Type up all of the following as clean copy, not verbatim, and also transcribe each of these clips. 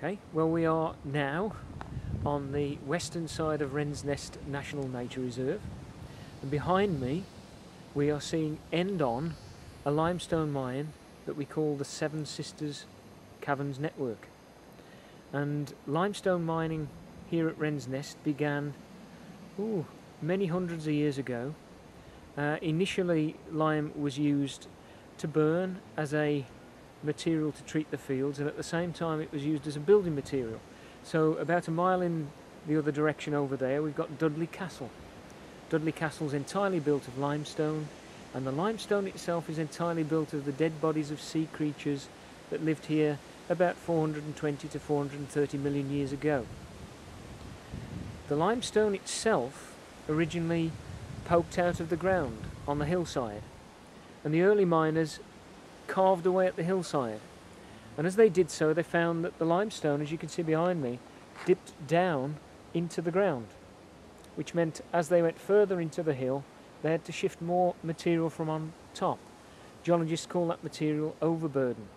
Okay, well, we are now on the western side of Wren's Nest National Nature Reserve, and behind me we are seeing end on a limestone mine that we call the Seven Sisters Caverns Network. And limestone mining here at Wren's Nest began many hundreds of years ago. Initially, lime was used to burn as a material to treat the fields, and at the same time it was used as a building material. So about a mile in the other direction over there we've got Dudley Castle. Dudley Castle is entirely built of limestone, and the limestone itself is entirely built of the dead bodies of sea creatures that lived here about 420 to 430 million years ago. The limestone itself originally poked out of the ground on the hillside, and the early miners carved away at the hillside, and as they did so they found that the limestone, as you can see behind me, dipped down into the ground, which meant as they went further into the hill they had to shift more material from on top. Geologists call that material overburden.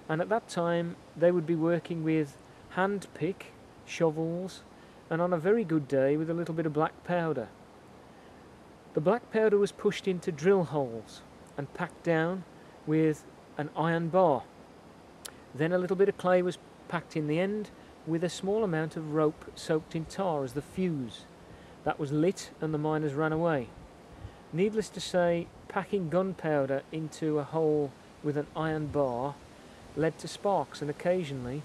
And at that time they would be working with hand pick, shovels, and on a very good day with a little bit of black powder. The black powder was pushed into drill holes and packed down with an iron bar. Then a little bit of clay was packed in the end with a small amount of rope soaked in tar as the fuse. That was lit and the miners ran away. Needless to say, packing gunpowder into a hole with an iron bar led to sparks, and occasionally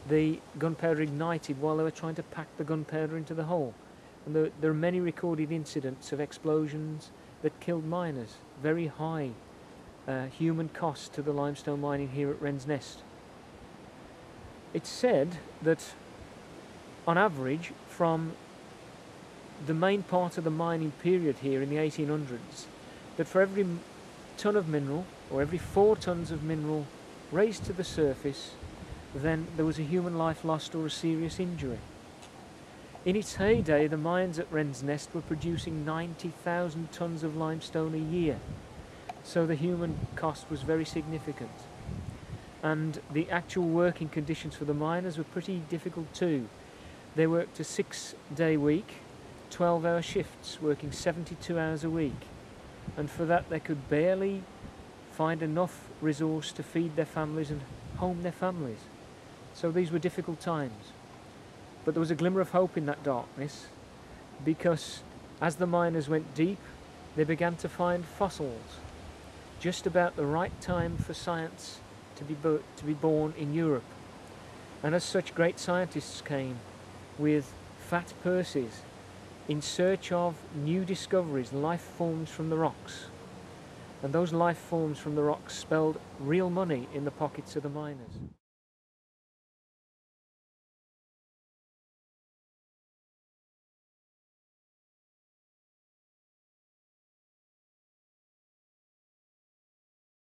the gunpowder ignited while they were trying to pack the gunpowder into the hole. And there are many recorded incidents of explosions that killed miners. Very high human cost to the limestone mining here at Wren's Nest. It's said that on average, from the main part of the mining period here in the 1800s, that for every ton of mineral, or every 4 tons of mineral raised to the surface, then there was a human life lost or a serious injury. In its heyday, the mines at Wren's Nest were producing 90,000 tons of limestone a year, so the human cost was very significant. And the actual working conditions for the miners were pretty difficult too. They worked a 6-day week, 12-hour shifts, working 72 hours a week, and for that they could barely find enough resource to feed their families and home their families. So these were difficult times. But there was a glimmer of hope in that darkness, because as the miners went deep, they began to find fossils. Just about the right time for science to be born in Europe. And as such, great scientists came with fat purses in search of new discoveries, life forms from the rocks. And those life forms from the rocks spelled real money in the pockets of the miners.